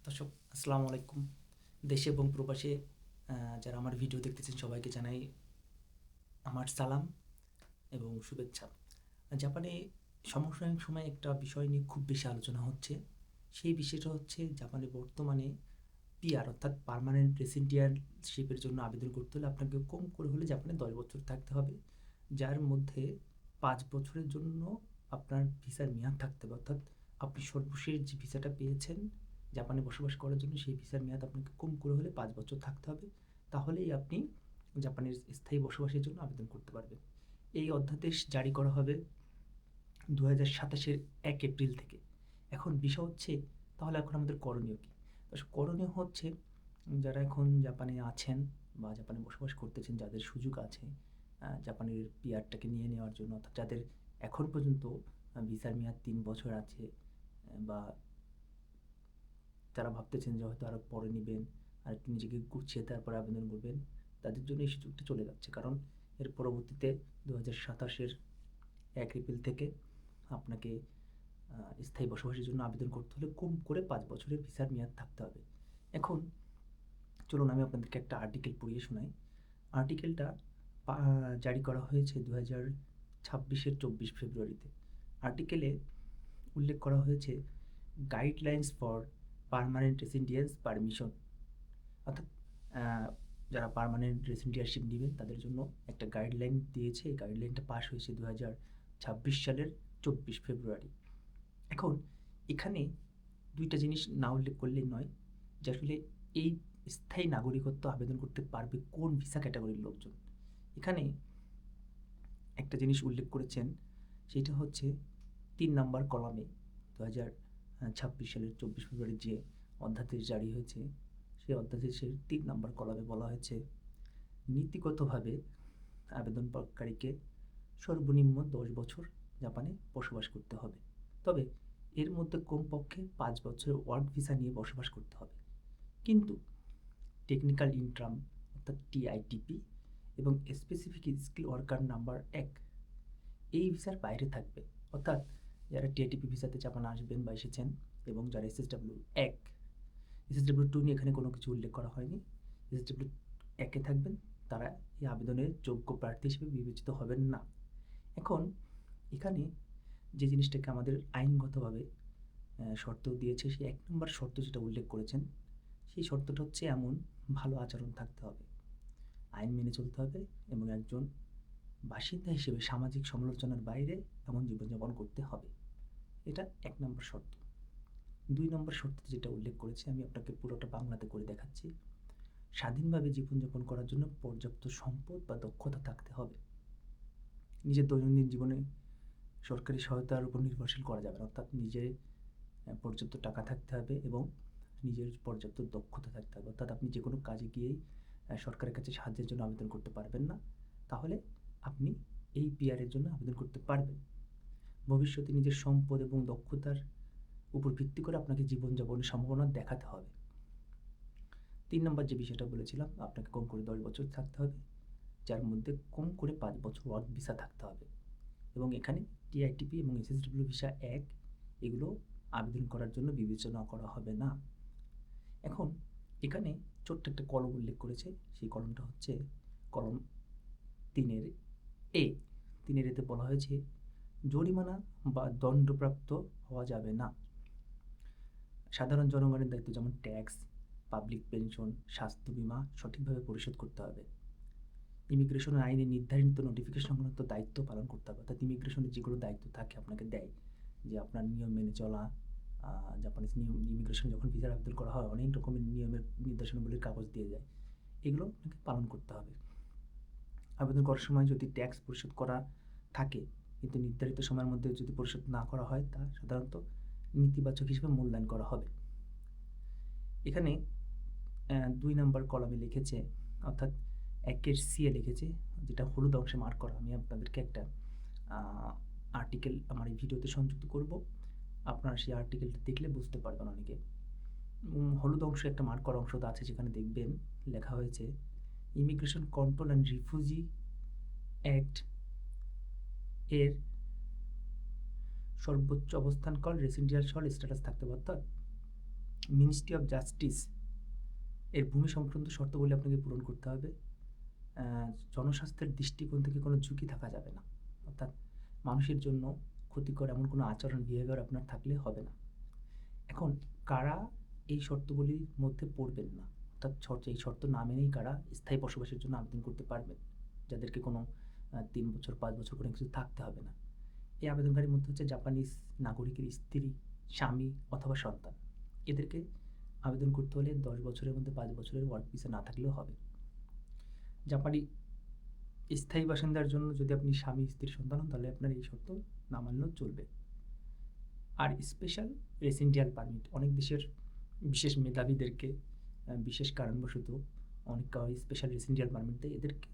দর্শক আসসালামু আলাইকুম। দেশে এবং প্রবাসে যারা আমার ভিডিও দেখতেছেন সবাইকে জানাই আমার সালাম এবং শুভেচ্ছা। জাপানে সমসাময়িক সময়ে একটা বিষয় নিয়ে খুব বেশি আলোচনা হচ্ছে। সেই বিষয়টা হচ্ছে জাপানে বর্তমানে পিআর অর্থাৎ পার্মানেন্ট রেসিডেন্সিয়ালশিপের জন্য আবেদন করতে হলে আপনাকে কম করে হলে জাপানে 10 বছর থাকতে হবে। যার মধ্যে 5 বছরের জন্য আপনার ভিসার মেয়াদ থাকতে হবে। অর্থাৎ আপনি সর্বশেষ যে ভিসাটা পেয়েছেন জাপানে বসবাস করার জন্য সেই ভিসার মেয়াদ আপনাকে কম করে হলে 5 বছর থাকতে হবে। তাহলেই আপনি জাপানের স্থায়ী বসবাসের জন্য আবেদন করতে পারবেন। এই অধ্যাদেশ জারি করা হবে 2027-এর 1 এপ্রিল থেকে। এখন বিষয় হচ্ছে তাহলে এখন আমাদের করণীয় কী? করণীয় হচ্ছে যারা এখন জাপানে আছেন বা জাপানে বসবাস করতেছেন, যাদের সুযোগ আছে জাপানের পিআরটাকে নিয়ে নেওয়ার জন্য, অর্থাৎ যাদের এখন পর্যন্ত ভিসার মেয়াদ 3 বছর আছে, বা যারা ভাবতেছেন যে হয়তো আরও পরে নেবেন, আরেকটু নিজেকে গুছিয়ে তারপরে আবেদন করবেন, তাদের জন্য এই সুযোগটা চলে যাচ্ছে। কারণ এর পরবর্তীতে 2027-এর 1 এপ্রিল থেকে আপনাকে স্থায়ী বসবাসের জন্য আবেদন করতে হলে কম করে 5 বছরের ভিসার মেয়াদ থাকতে হবে। এখন চলুন আমি আপনাদেরকে একটা আর্টিকেল পড়িয়ে শোনাই। আর্টিকেলটা জারি করা হয়েছে 2026-এর 24 ফেব্রুয়ারিতে। আর্টিকেলে উল্লেখ করা হয়েছে guidelines for permanent residence permission, অর্থাৎ যারা পার্মানেন্ট রেসিডেন্সিয়ালশিপ নেবেন তাদের জন্য একটা গাইডলাইন দিয়েছে। এই গাইডলাইনটা পাস হয়েছে 2026 সালের 24 ফেব্রুয়ারি। এখন এখানে দুইটা জিনিস না উল্লেখ করলেই নয় যে আসলে এই স্থায়ী নাগরিকত্ব আবেদন করতে পারবে কোন ভিসা ক্যাটাগরির লোকজন। এখানে একটা জিনিস উল্লেখ করেছেন, সেটা হচ্ছে 3 নাম্বার কলামে 2026 সালের 24 ফেব্রুয়ারি যে অধ্যাদেশ জারি হয়েছে, সেই অধ্যাদেশের 3 নাম্বার কলামে বলা হয়েছে নীতিগতভাবে আবেদনকারীকে সর্বনিম্ন 10 বছর জাপানে বসবাস করতে হবে। তবে এর মধ্যে কমপক্ষে 5 বছরের ওয়ার্ক ভিসা নিয়ে বসবাস করতে হবে। কিন্তু টেকনিক্যাল ইন্টার্ম অর্থাৎ টিআইটিপি এবং স্পেসিফিক স্কিল ওয়ার্কার নাম্বার 1 এই ভিসার বাইরে থাকবে। অর্থাৎ যারা টিআইটিপি ভিসাতে জাপানে আসবেন বা এসেছেন এবং যারা এসএসডব্লিউ 1, এসএসডব্লিউ 2 নিয়ে এখানে কোনো কিছু উল্লেখ করা হয়নি, এসএসডব্লিউ 1-এ থাকবেন, তারা এই আবেদনের যোগ্য প্রার্থী হিসেবে বিবেচিত হবেন না। এখন এখানে যে জিনিসটাকে আমাদের আইনগতভাবে শর্ত দিয়েছে, সেই 1 নম্বর শর্ত যেটা উল্লেখ করেছেন, সেই শর্তটা হচ্ছে এমন ভালো আচরণ থাকতে হবে, আইন মেনে চলতে হবে এবং একজন বাসিন্দা হিসেবে সামাজিক সমালোচনার বাইরে এমন জীবনযাপন করতে হবে। এটা 1 নম্বর শর্ত। 2 নম্বর শর্ত যেটা উল্লেখ করেছে, আমি আপনাকে পুরোটা বাংলাতে করে দেখাচ্ছি। স্বাধীনভাবে জীবনযাপন করার জন্য পর্যাপ্ত সম্পদ বা দক্ষতা থাকতে হবে। নিজের দৈনন্দিন জীবনে সরকারি সহায়তার উপর নির্ভরশীল করা যাবে না, অর্থাৎ নিজের পর্যাপ্ত টাকা থাকতে হবে এবং নিজের পর্যাপ্ত দক্ষতা থাকতে হবে। অর্থাৎ আপনি যে কোনো কাজে গিয়েই সরকারের কাছে সাহায্যের জন্য আবেদন করতে পারবেন না, তাহলে আপনি এই পিআরের জন্য আবেদন করতে পারবেন। ভবিষ্যতে নিজের সম্পদ এবং দক্ষতার উপর ভিত্তি করে আপনাকে জীবনযাপনের সম্ভাবনা দেখাতে হবে। 3 নম্বর যে বিষয়টা বলেছিলাম, আপনাকে কম করে 10 বছর থাকতে হবে, যার মধ্যে কম করে 5 বছর ওয়ার্ক ভিসা থাকতে হবে এবং এখানে টিআইটিপি এবং এসএসডব্লিউ ভিসা 1 এগুলো আবেদন করার জন্য বিবেচনা করা হবে না। এখন এখানে ছোট্ট একটা কলম উল্লেখ করেছে, সেই কলমটা হচ্ছে কলম 3-এর এ। 3-এর এতে বলা হয়েছে জরিমানা বা দণ্ডপ্রাপ্ত হওয়া যাবে না। সাধারণ জনগণের দায়িত্ব যেমন ট্যাক্স, পাবলিক পেনশন, স্বাস্থ্য বিমা সঠিকভাবে পরিশোধ করতে হবে। ইমিগ্রেশন আইনে নির্ধারিত নোটিফিকেশন সংক্রান্ত দায়িত্ব পালন করতে হবে। অর্থাৎ ইমিগ্রেশনের যেগুলো দায়িত্ব থাকে আপনাকে দেয়, যে আপনার নিয়ম মেনে চলা, জাপানিজ নিয়ম, ইমিগ্রেশন যখন ভিসার আবেদন করা হয় অনেক রকমের নিয়মের নির্দেশনাবলীর কাগজ দিয়ে যায়, এগুলো আপনাকে পালন করতে হবে। আবেদন করার সময় যদি ট্যাক্স পরিশোধ করা থাকে কিন্তু নির্ধারিত সময়ের মধ্যে যদি পরিশোধ না করা হয়, তা সাধারণত নেতিবাচক হিসেবে মূল্যায়ন করা হবে। এখানে 2 নম্বর কলামে লিখেছে, অর্থাৎ 1-এর সি-এ লিখেছে, যেটা হলুদ অংশে মার্ক করা। আমি আপনাদেরকে একটা আর্টিকেল আমার এই ভিডিওতে সংযুক্ত করব, আপনারা সেই আর্টিকেলটা দেখলে বুঝতে পারবেন অনেকে। হলুদ অংশে একটা মার্ক করা অংশ আছে, যেখানে দেখবেন লেখা হয়েছে immigration control and refugee act এর সর্বোচ্চ অবস্থানকাল রেসিডেন্সিয়াল স্ট্যাটাস থাকতে হবে। অর্থাৎ মিনিস্ট্রি অফ জাস্টিস এর ভূমি সংক্রান্ত শর্তগুলি আপনাকে পূরণ করতে হবে। জনস্বাস্থ্যের দৃষ্টিকোণ থেকে কোনো ঝুঁকি থাকা যাবে না, অর্থাৎ মানুষের জন্য ক্ষতিকর এমন কোনো আচরণ বিহেভিয়ার আপনার থাকলে হবে না। এখন কারা এই শর্তগুলির মধ্যে পড়বেন না, অর্থাৎ এই শর্ত না মেনেই কারা স্থায়ী বসবাসের জন্য আবেদন করতে পারবেন, যাদেরকে কোনো 3 বছর 5 বছর করে কিছু থাকতে হবে না। এই আবেদনকারীর মধ্যে হচ্ছে জাপানিজ নাগরিকের স্ত্রী, স্বামী অথবা সন্তান। এদেরকে আবেদন করতে হলে 10 বছরের মধ্যে 5 বছরের ওয়ার্ক ভিসা না থাকলেও হবে। জাপানি স্থায়ী বাসিন্দার জন্য যদি আপনি স্বামী, স্ত্রী, সন্তান হন, তাহলে আপনার এই শর্ত না মানলেও চলবে। আর স্পেশাল রেসিডেন্সিয়াল পারমিট, অনেক দেশের বিশেষ মেধাবীদেরকে বিশেষ কারণবশত অনেক স্পেশাল রেসিডেন্সিয়াল পারমিট দেয়, এদেরকে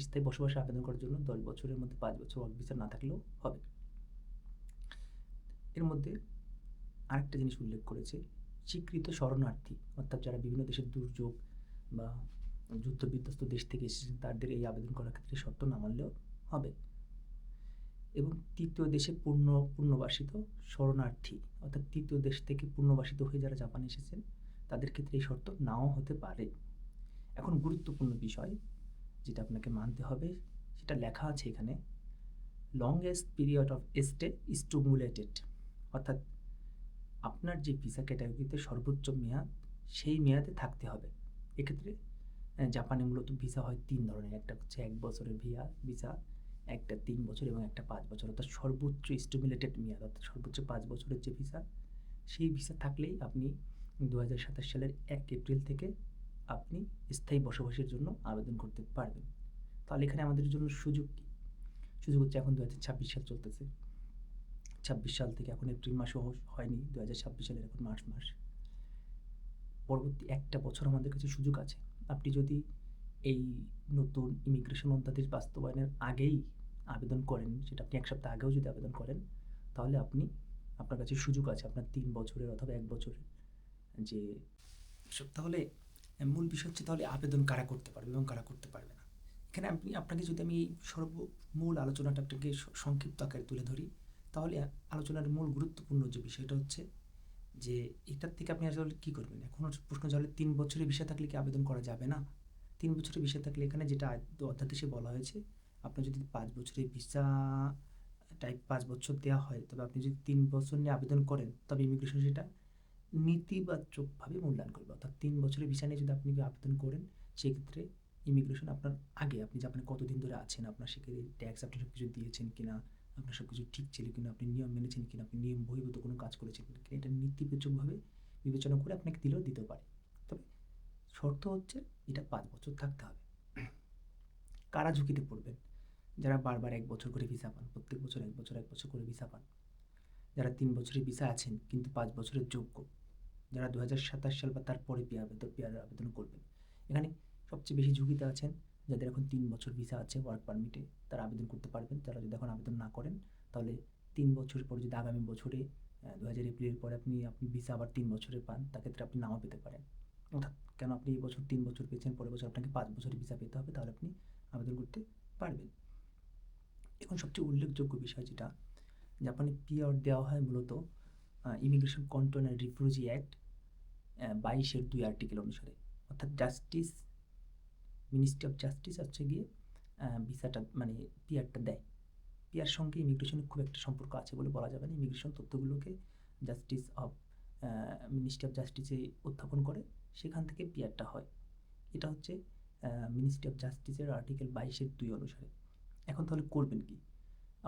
স্থায়ী বসবাসে আবেদন করার জন্য 10 বছরের মধ্যে 5 বছর ওয়ার্ক ভিসা না থাকলেও হবে। এর মধ্যে আরেকটা জিনিস উল্লেখ করেছে, স্বীকৃত শরণার্থী, অর্থাৎ যারা বিভিন্ন দেশের দুর্যোগ বা যুদ্ধ বিধ্বস্ত দেশ থেকে এসেছেন, তাদের এই আবেদন করার ক্ষেত্রে শর্ত না মানলেও হবে। এবং তৃতীয় দেশে পুনর্বাসিত শরণার্থী, অর্থাৎ তৃতীয় দেশ থেকে পুনর্বাসিত হয়ে যারা জাপানে এসেছেন, তাদের ক্ষেত্রে এই শর্ত নাও হতে পারে। এখন গুরুত্বপূর্ণ বিষয় যেটা আপনাকে মানতে হবে, সেটা লেখা আছে এখানে, longest period of stay stimulated, অর্থাৎ আপনার যে ভিসা ক্যাটাগরিতে সর্বোচ্চ মেয়াদ, সেই মেয়াদে থাকতে হবে। এক্ষেত্রে জাপানে মূলত ভিসা হয় 3 ধরনের, একটা হচ্ছে 1 বছরের ভিসা, একটা 3 বছর এবং একটা 5 বছর, অর্থাৎ সর্বোচ্চ স্টিমুলেটেড মেয়াদ, অর্থাৎ সর্বোচ্চ 5 বছরের যে ভিসা, সেই ভিসা থাকলেই আপনি 2027 সালের 1 এপ্রিল থেকে আপনি স্থায়ী বসবাসের জন্য আবেদন করতে পারবেন। তাহলে এখানে আমাদের জন্য সুযোগ কী? সুযোগ হচ্ছে এখন 2026 সাল চলতেছে, 26 সাল থেকে এখন এপ্রিল মাসও হয়নি, 2026 সালের এখন মার্চ মাস, পরবর্তী একটা বছর আমাদের কাছে সুযোগ আছে। আপনি যদি এই নতুন ইমিগ্রেশন অধ্যাদেশ বাস্তবায়নের আগেই আবেদন করেন, সেটা আপনি 1 সপ্তাহ আগেও যদি আবেদন করেন, তাহলে আপনার কাছে সুযোগ আছে আপনার 3 বছরের অথবা 1 বছরের যে। তাহলে মূল বিষয় হচ্ছে, তাহলে আবেদন কারা করতে পারবে এবং কারা করতে পারবে না। এখানে আপনাকে যদি আমি এই মূল আলোচনাটা আপনাকে সংক্ষিপ্ত আকারে তুলে ধরি, তাহলে আলোচনার মূল গুরুত্বপূর্ণ যে বিষয়টা হচ্ছে যে এটার থেকে আপনি আসলে কী করবেন। এখন প্রশ্ন হলে 3 বছরের ভিসা থাকলে কি আবেদন করা যাবে না? 3 বছরের ভিসা থাকলে এখানে যেটা অধ্যাদেশে বলা হয়েছে, আপনার যদি 5 বছরের ভিসা টাইপ 5 বছর দেওয়া হয়, তবে আপনি যদি 3 বছর নিয়ে আবেদন করেন, তবে ইমিগ্রেশন সেটা নেতিবাচকভাবে মূল্যায়ন করবে। অর্থাৎ 3 বছরের ভিসা নিয়ে যদি আপনি আবেদন করেন, সেক্ষেত্রে ইমিগ্রেশন আপনার আগে আপনি জাপানে কতদিন ধরে আছেন, আপনার সেখানে ট্যাক্স আপনি সব কিছু দিয়েছেন কিনা, আপনার সব কিছু ঠিক ছিল কিনা, আপনি নিয়ম মেনেছেন কিনা, আপনি নিয়ম বহির্ভূত কোনো কাজ করেছেন কিনা, এটা নেতিবাচকভাবে বিবেচনা করে আপনাকে দিতে পারে। তবে শর্ত হচ্ছে এটা 5 বছর থাকতে হবে। কারা ঝুঁকিতে পড়বেন? যারা বারবার 1 বছর করে ভিসা পান, প্রত্যেক বছর 1 বছর করে ভিসা পান, যারা 3 বছরের ভিসা আছেন কিন্তু 5 বছরের যোগ্য, যারা 2027 সাল বা তারপরে পিআর আবেদন করবেন। এখানে সবচেয়ে বেশি ঝুঁকিতে আছেন যাদের এখন 3 বছর ভিসা আছে ওয়ার্ক পারমিটে, তারা আবেদন করতে পারবেন। তারা যদি এখন আবেদন না করেন, তাহলে 3 বছর পরে যদি আগামী বছরে 2000 এপ্রিলের পরে আপনি ভিসা আবার 3 বছরে পান, তাক্ষেত্রে আপনি নাও পেতে পারেন। অর্থাৎ কেন আপনি এই বছর 3 বছর পেয়েছেন, পরের বছর আপনাকে 5 বছরের ভিসা পেতে হবে, তাহলে আপনি আবেদন করতে পারবেন। এখন সবচেয়ে উল্লেখযোগ্য বিষয় যেটা, জাপানে পিআর দেওয়া হয় মূলত immigration control and refugee act 22-2 article অনুসারে। অর্থাৎ মিনিস্ট্রি অফ জাস্টিস হচ্ছে গিয়ে ভিসাটা মানে পিআরটা দেয়। পিআর সঙ্গে ইমিগ্রেশনের খুব একটা সম্পর্ক আছে বলে বলা যাবে না। ইমিগ্রেশন তথ্যগুলোকে মিনিস্ট্রি অফ জাস্টিসে উত্থাপন করে, সেখান থেকে পিআরটা হয়। এটা হচ্ছে মিনিস্ট্রি অফ জাস্টিসের আর্টিকেল 22-2 অনুসারে। এখন তাহলে করবেন কি?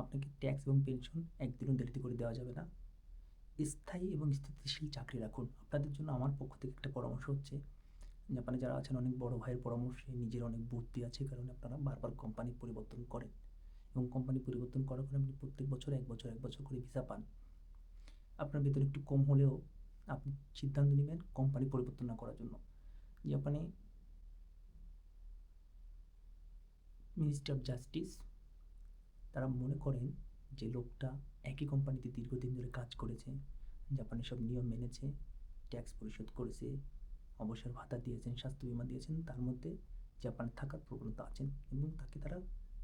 আপনাকে ট্যাক্স এবং পেনশন একদিনও দেরিতে করে দেওয়া যাবে না। স্থায়ী এবং স্থিতিশীল চাকরি রাখুন। আপনাদের জন্য আমার পক্ষ থেকে একটা পরামর্শ হচ্ছে, জাপানে যারা আছেন অনেক বড় ভাইয়ের পরামর্শে নিজের অনেক বুদ্ধি আছে, কারণ আপনারা বারবার কোম্পানি পরিবর্তন করেন এবং কোম্পানি পরিবর্তন করার পরে আপনি প্রত্যেক বছর 1 বছর করে ভিসা পান। আপনার বেতন একটু কম হলেও আপনি সিদ্ধান্ত নেবেন কোম্পানি পরিবর্তন না করার জন্য। জাপানে মিনিস্ট্রি অফ জাস্টিস তারা মনে করেন যে লোকটা একই কোম্পানিতে দীর্ঘদিন ধরে কাজ করেছে, জাপানে সব নিয়ম মেনেছে, ট্যাক্স পরিশোধ করেছে, অবসর ভাতা দিয়েছেন, স্বাস্থ্য বিমা দিয়েছেন, তার মধ্যে জাপানে থাকার প্রবণতা আছেন এবং তাকে তারা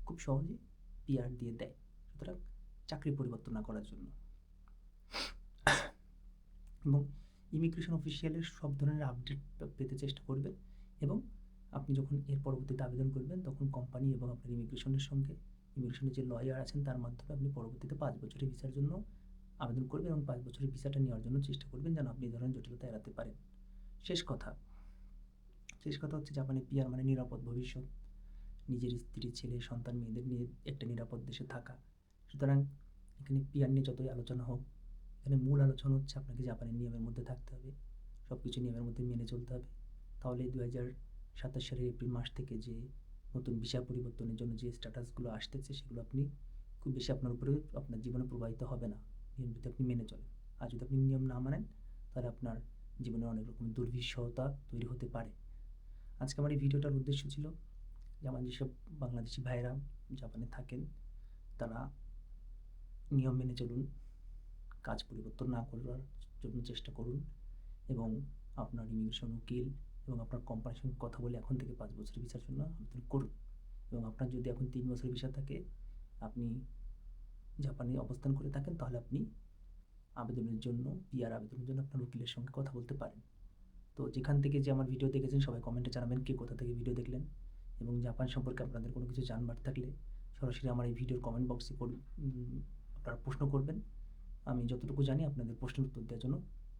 খুব সহজে পিআর দিয়ে দেয়, সুতরাং চাকরি পরিবর্তন না করার জন্য। এবং ইমিগ্রেশন অফিসিয়ালের সব ধরনের আপডেট পেতে চেষ্টা করবেন এবং আপনি যখন এর পরবর্তীতে আবেদন করবেন তখন কোম্পানি এবং আপনার ইমিগ্রেশনের সঙ্গে ইমিগ্রেশনের যে লয়ার আছেন তার মাধ্যমে আপনি পরবর্তীতে 5 বছরের ভিসার জন্য আবেদন করবেন এবং 5 বছরের ভিসাটা নেওয়ার জন্য চেষ্টা করবেন যেন আপনি এই ধরনের জটিলতা এড়াতে পারেন। শেষ কথা হচ্ছে জাপানে পিআর মানে নিরাপদ ভবিষ্যৎ, নিজের স্ত্রী, ছেলে, সন্তান, মেয়েদের নিয়ে একটা নিরাপদ দেশে থাকা। সুতরাং এখানে পিআর নিয়ে যতই আলোচনা হোক, এখানে মূল আলোচনা হচ্ছে আপনাকে জাপানের নিয়মের মধ্যে থাকতে হবে, সব কিছু নিয়মের মধ্যে মেনে চলতে হবে। তাহলে 2027 সালের এপ্রিল মাস থেকে যে নতুন ভিসা পরিবর্তনের জন্য যে স্ট্যাটাসগুলো আসতেছে সেগুলো আপনি খুব বেশি আপনার উপরে আপনার জীবনে প্রবাহিত হবে না, নিয়ম যদি আপনি মেনে চলেন। আর যদি আপনি নিয়ম না মানেন তাহলে আপনার জীবনে অনেক রকমের দুর্বিষহতা তৈরি হতে পারে। আজকে আমার এই ভিডিওটার উদ্দেশ্য ছিল যে আমার যেসব বাংলাদেশি ভাইয়েরা জাপানে থাকেন তারা নিয়ম মেনে চলুন, কাজ পরিবর্তন না করার জন্য চেষ্টা করুন এবং আপনার ইমিগ্রেশন উকিল এবং আপনার কোম্পানির সঙ্গে কথা বলে এখন থেকে 5 বছরের ভিসার জন্য আবেদন করুন এবং আপনার যদি এখন 3 বছরের ভিসা থাকে, আপনি জাপানে অবস্থান করে থাকেন, তাহলে আপনি আবেদনের জন্য পিআর আবেদনের জন্য আপনার উকিলের সঙ্গে কথা বলতে পারেন। তো যেখান থেকে যে আমার ভিডিও দেখেছেন সবাই কমেন্টে জানাবেন কে কোথা থেকে ভিডিও দেখলেন এবং জাপান সম্পর্কে আপনাদের কোনো কিছু জানবার থাকলে সরাসরি আমার এই ভিডিওর কমেন্ট বক্সে আপনারা প্রশ্ন করবেন। আমি যতটুকু জানি আপনাদের প্রশ্নের উত্তর দেওয়ার জন্য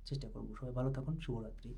চেষ্টা করব। সবাই ভালো থাকুন। শুভরাত্রি।